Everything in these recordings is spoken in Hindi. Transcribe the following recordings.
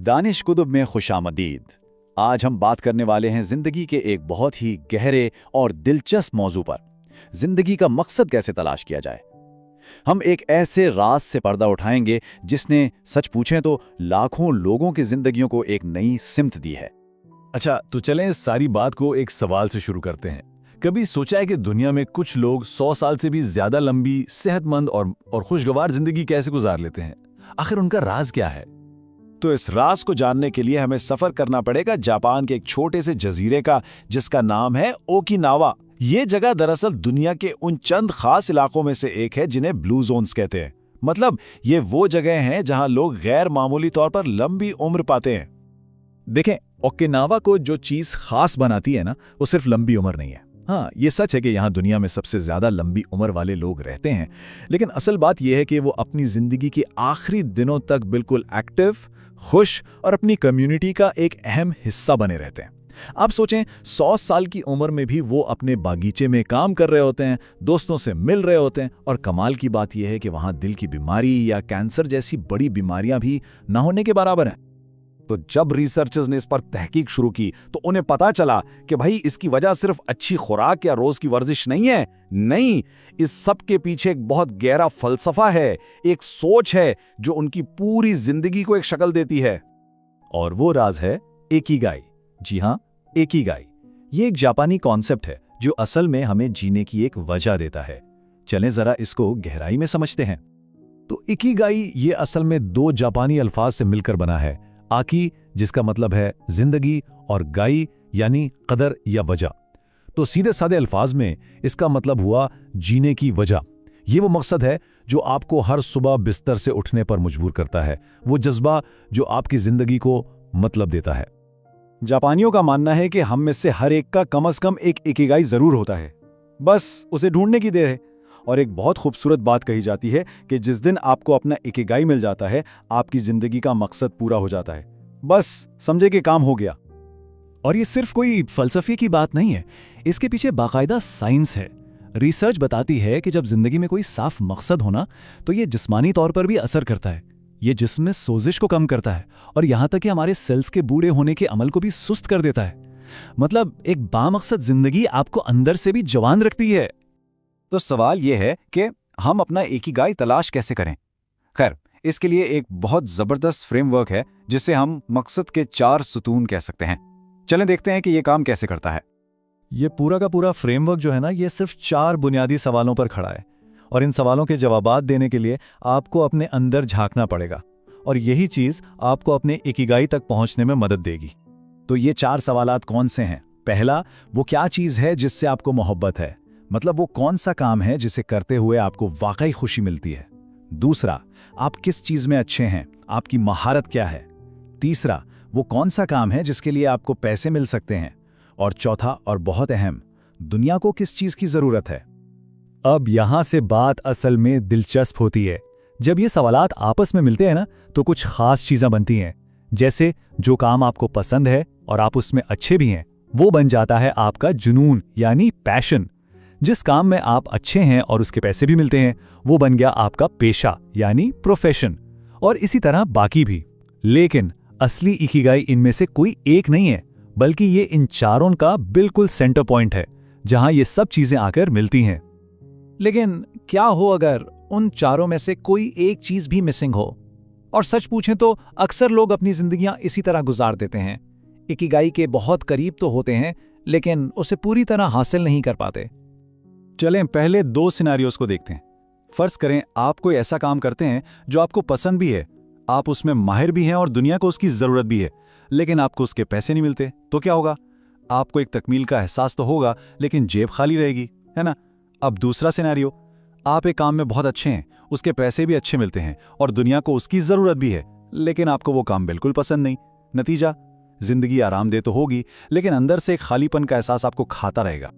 दानिश कुतुब में खुशामदीद। आज हम बात करने वाले हैं जिंदगी के एक बहुत ही गहरे और दिलचस्प मौजू पर। जिंदगी का मकसद कैसे तलाश किया जाए। हम एक ऐसे राज से पर्दा उठाएंगे जिसने सच पूछें तो लाखों लोगों की जिंदगियों को एक नई सिमत दी है। अच्छा, तो चलें इस सारी बात को एक सवाल से शुरू करते हैं। कभी सोचा है कि दुनिया में कुछ लोग 100 साल से भी ज्यादा लंबी, सेहतमंद और खुशगवार जिंदगी कैसे गुजार लेते हैं? आखिर उनका राज क्या है? तो इस राज को जानने के लिए हमें सफर करना पड़ेगा जापान के एक छोटे से जजीरे का, जिसका नाम है ओकिनावा। ये जगह दरअसल दुनिया के उन चंद खास इलाकों में से एक है जिन्हें ब्लू जोन्स कहते हैं। मतलब ये वो जगह हैं जहां लोग गैर मामूली तौर पर लंबी उम्र पाते हैं। देखें, ओकिनावा को जो चीज खास बनाती है ना, वो सिर्फ लंबी उम्र नहीं है। हाँ, ये सच है कि यहाँ दुनिया में सबसे ज्यादा लंबी उम्र वाले लोग रहते हैं, लेकिन असल बात यह है कि वो अपनी जिंदगी के आखिरी दिनों तक बिल्कुल एक्टिव, खुश और अपनी कम्युनिटी का एक अहम हिस्सा बने रहते हैं। आप सोचें, 100 साल की उम्र में भी वो अपने बागीचे में काम कर रहे होते हैं, दोस्तों से मिल रहे होते हैं, और कमाल की बात यह है कि वहाँ दिल की बीमारी या कैंसर जैसी बड़ी बीमारियां भी ना होने के बराबर हैं। तो जब रिसर्चर्स ने इस पर तहकीक शुरू की तो उन्हें पता चला कि भाई इसकी वजह सिर्फ अच्छी खुराक या रोज की वर्जिश नहीं है। नहीं, इस सब के पीछे एक बहुत गहरा फलसफा है, एक सोच है जो उनकी पूरी जिंदगी को एक शक्ल देती है। और वो राज है इकिगाई। जी हाँ, इकिगाई। ये एक जापानी कॉन्सेप्ट है जो असल में हमें जीने की एक वजह देता है। चलें जरा इसको गहराई में समझते हैं। तो इकिगाई ये असल में 2 जापानी अल्फाज से मिलकर बना है। आकी, जिसका मतलब है जिंदगी, और गाई यानी कदर या वजह। तो सीधे साधे अल्फाज में इसका मतलब हुआ जीने की वजह। ये वो मकसद है जो आपको हर सुबह बिस्तर से उठने पर मजबूर करता है, वो जज्बा जो आपकी जिंदगी को मतलब देता है। जापानियों का मानना है कि हम में से हर एक का कम से कम एक इकिगाई जरूर होता है, बस उसे ढूंढने की देर है। और एक बहुत खूबसूरत बात कही जाती है कि जिस दिन आपको अपना इकिगाई मिल जाता है, आपकी जिंदगी का मकसद पूरा हो जाता है। बस समझे कि काम हो गया। और ये सिर्फ कोई फलसफे की बात नहीं है, इसके पीछे बाकायदा साइंस है। रिसर्च बताती है कि जब जिंदगी में कोई साफ मकसद होना, तो ये जिस्मानी तौर पर भी असर करता है। ये जिस्म में सोजिश को कम करता है और यहां तक कि हमारे सेल्स के बूढ़े होने के अमल को भी सुस्त कर देता है। मतलब एक बामकसद जिंदगी आपको अंदर से भी जवान रखती है। तो सवाल यह है कि हम अपना इकिगाई तलाश कैसे करें। खैर, इसके लिए एक बहुत जबरदस्त फ्रेमवर्क है जिसे हम मकसद के 4 सुतून कह सकते हैं। चलें देखते हैं कि यह काम कैसे करता है। ये पूरा का पूरा फ्रेमवर्क जो है ना, ये सिर्फ 4 बुनियादी सवालों पर खड़ा है, और इन सवालों के जवाबात देने के लिए आपको अपने अंदर झांकना पड़ेगा, और यही चीज आपको अपने इकिगाई तक पहुंचने में मदद देगी। तो ये 4 सवालात कौन से हैं? पहला, वो क्या चीज है जिससे आपको मोहब्बत है, मतलब वो कौन सा काम है जिसे करते हुए आपको वाकई खुशी मिलती है। दूसरा, आप किस चीज में अच्छे हैं, आपकी महारत क्या है। तीसरा, वो कौन सा काम है जिसके लिए आपको पैसे मिल सकते हैं। और चौथा और बहुत अहम, दुनिया को किस चीज की जरूरत है। अब यहां से बात असल में दिलचस्प होती है। जब ये सवालात आपस में मिलते हैं ना, तो कुछ खास चीजें बनती हैं। जैसे जो काम आपको पसंद है और आप उसमें अच्छे भी हैं, वो बन जाता है आपका जुनून यानी पैशन। जिस काम में आप अच्छे हैं और उसके पैसे भी मिलते हैं, वो बन गया आपका पेशा यानी प्रोफेशन। और इसी तरह बाकी भी। लेकिन असली इकिगाई इनमें से कोई एक नहीं है, बल्कि ये इन चारों का बिल्कुल सेंटर पॉइंट है, जहां ये सब चीजें आकर मिलती हैं। लेकिन क्या हो अगर उन चारों में से कोई एक चीज भी मिसिंग हो? और सच पूछें तो अक्सर लोग अपनी जिंदगियां इसी तरह गुजार देते हैं। इकिगाई के बहुत करीब तो होते हैं, लेकिन उसे पूरी तरह हासिल नहीं कर पाते। चलें पहले 2 सिनेरियोस को देखते हैं। फर्ज करें आप कोई ऐसा काम करते हैं जो आपको पसंद भी है, आप उसमें माहिर भी हैं और दुनिया को उसकी जरूरत भी है, लेकिन आपको उसके पैसे नहीं मिलते। तो क्या होगा? आपको एक तकमील का एहसास तो होगा, लेकिन जेब खाली रहेगी, है ना। अब दूसरा सिनेरियो, आप एक काम में बहुत अच्छे हैं, उसके पैसे भी अच्छे मिलते हैं और दुनिया को उसकी जरूरत भी है, लेकिन आपको वो काम बिल्कुल पसंद नहीं। नतीजा, जिंदगी आरामदेह तो होगी, लेकिन अंदर से एक खालीपन का एहसास आपको खाता रहेगा।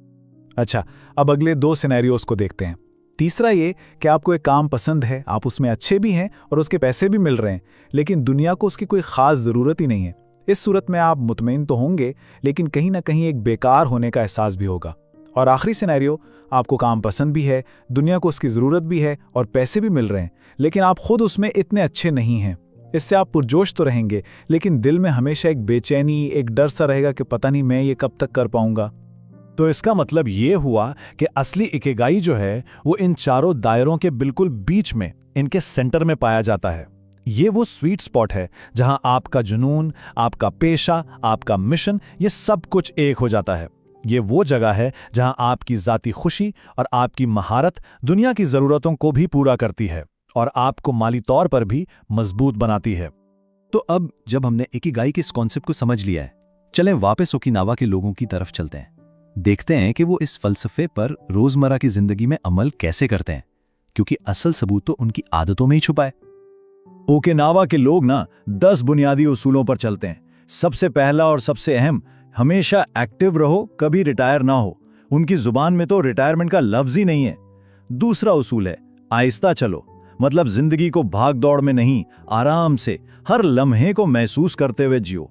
अच्छा, अब अगले 2 सिनेरियोस को देखते हैं। तीसरा ये कि आपको एक काम पसंद है, आप उसमें अच्छे भी हैं और उसके पैसे भी मिल रहे हैं, लेकिन दुनिया को उसकी कोई खास ज़रूरत ही नहीं है। इस सूरत में आप मुतमईन तो होंगे, लेकिन कहीं ना कहीं एक बेकार होने का एहसास भी होगा। और आखिरी सिनेरियो, आपको काम पसंद भी है, दुनिया को उसकी ज़रूरत भी है और पैसे भी मिल रहे हैं, लेकिन आप खुद उसमें इतने अच्छे नहीं हैं। इससे आप पुरजोश तो रहेंगे, लेकिन दिल में हमेशा एक बेचैनी, एक डर सा रहेगा कि पता नहीं मैं ये कब तक कर पाऊंगा। तो इसका मतलब ये हुआ कि असली इकिगाई जो है वो इन चारों दायरों के बिल्कुल बीच में, इनके सेंटर में पाया जाता है। ये वो स्वीट स्पॉट है जहां आपका जुनून, आपका पेशा, आपका मिशन, ये सब कुछ एक हो जाता है। ये वो जगह है जहां आपकी जाती खुशी और आपकी महारत दुनिया की जरूरतों को भी पूरा करती है और आपको माली तौर पर भी मजबूत बनाती है। तो अब जब हमने इकिगाई के इस कॉन्सेप्ट को समझ लिया है, चलें वापस ओकिनावा के लोगों की तरफ चलते हैं। देखते हैं कि वो इस फलसफे पर रोजमर्रा की जिंदगी में अमल कैसे करते हैं, क्योंकि असल सबूत तो उनकी आदतों में ही छुपा है। ओकिनावा के लोग ना 10 बुनियादी उसूलों पर चलते हैं। सबसे पहला और सबसे अहम, हमेशा एक्टिव रहो, कभी रिटायर ना हो। उनकी जुबान में तो रिटायरमेंट का लफ्ज ही नहीं है। दूसरा उसूल है आहिस्ता चलो, मतलब जिंदगी को भाग दौड़ में नहीं, आराम से हर लम्हे को महसूस करते हुए जियो।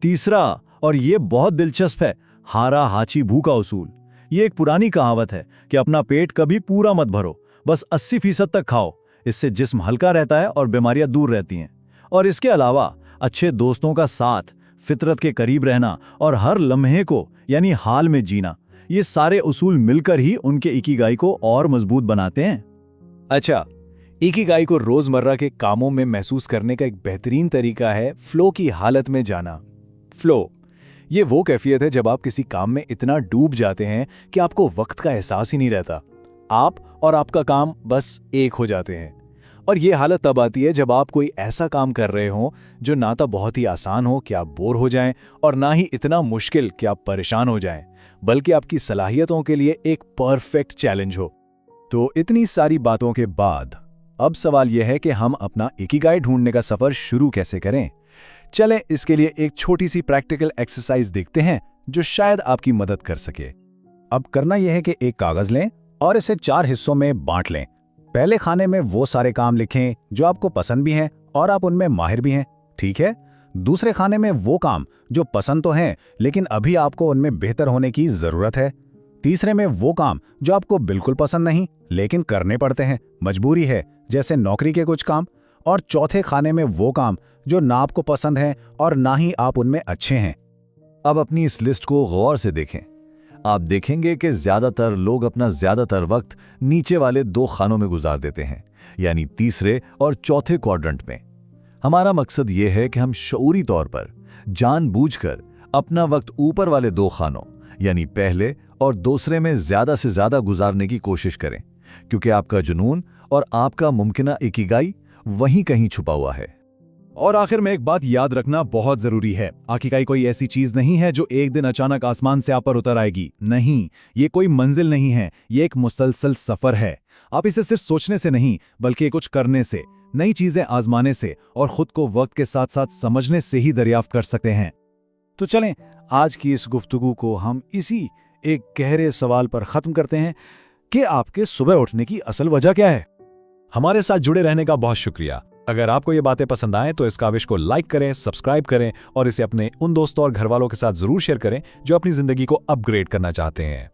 तीसरा, और ये बहुत दिलचस्प है, हारा हाची भू का उसूल। ये एक पुरानी कहावत है कि अपना पेट कभी पूरा मत भरो, बस 80% तक खाओ। इससे जिस्म हल्का रहता है और बीमारियां दूर रहती हैं। और इसके अलावा अच्छे दोस्तों का साथ, फितरत के करीब रहना और हर लम्हे को यानी हाल में जीना, ये सारे उसूल मिलकर ही उनके इकिगाई को और मजबूत बनाते हैं। अच्छा, इकिगाई को रोजमर्रा के कामों में महसूस करने का एक बेहतरीन तरीका है फ्लो की हालत में जाना। फ्लो ये वो कैफियत है जब आप किसी काम में इतना डूब जाते हैं कि आपको वक्त का एहसास ही नहीं रहता। आप और आपका काम बस एक हो जाते हैं। और ये हालत तब आती है जब आप कोई ऐसा काम कर रहे हो जो ना तो बहुत ही आसान हो कि आप बोर हो जाएं और ना ही इतना मुश्किल कि आप परेशान हो जाएं, बल्कि आपकी सलाहियतों के लिए एक परफेक्ट चैलेंज हो। तो इतनी सारी बातों के बाद अब सवाल यह है कि हम अपना इकिगाई ढूंढने का सफर शुरू कैसे करें। चलें इसके लिए एक छोटी सी प्रैक्टिकल एक्सरसाइज देखते हैं जो शायद आपकी मदद कर सके। अब करना यह है कि एक कागज लें और इसे 4 हिस्सों में बांट लें। पहले खाने में वो सारे काम लिखें जो आपको पसंद भी हैं और आप उनमें माहिर भी हैं, ठीक है। दूसरे खाने में वो काम जो पसंद तो हैं लेकिन अभी आपको उनमें बेहतर होने की जरूरत है। तीसरे में वो काम जो आपको बिल्कुल पसंद नहीं लेकिन करने पड़ते हैं, मजबूरी है, जैसे नौकरी के कुछ काम। और चौथे खाने में वो काम जो ना आपको पसंद हैं और ना ही आप उनमें अच्छे हैं। अब अपनी इस लिस्ट को गौर से देखें। आप देखेंगे कि ज्यादातर लोग अपना ज्यादातर वक्त नीचे वाले 2 खानों में गुजार देते हैं, यानी तीसरे और चौथे क्वाड्रेंट में। हमारा मकसद ये है कि हम शऊरी तौर पर जानबूझकर अपना वक्त ऊपर वाले 2 खानों यानी पहले और दूसरे में ज्यादा से ज्यादा गुजारने की कोशिश करें, क्योंकि आपका जुनून और आपका मुमकिना इकिगाई वहीं कहीं छुपा हुआ है। और आखिर में एक बात याद रखना बहुत जरूरी है, इकिगाई कोई ऐसी चीज नहीं है जो एक दिन अचानक आसमान से आप पर उतर आएगी। नहीं, ये कोई मंजिल नहीं है, ये एक मुसलसल सफर है। आप इसे सिर्फ सोचने से नहीं बल्कि कुछ करने से, नई चीजें आजमाने से और खुद को वक्त के साथ साथ समझने से ही दरियाफ्त कर सकते हैं। तो चलें आज की इस गुफ्तगू को हम इसी एक गहरे सवाल पर खत्म करते हैं कि आपके सुबह उठने की असल वजह क्या है। हमारे साथ जुड़े रहने का बहुत शुक्रिया। अगर आपको ये बातें पसंद आएं तो इस काविश को लाइक करें, सब्सक्राइब करें और इसे अपने उन दोस्तों और घर वालों के साथ जरूर शेयर करें जो अपनी जिंदगी को अपग्रेड करना चाहते हैं।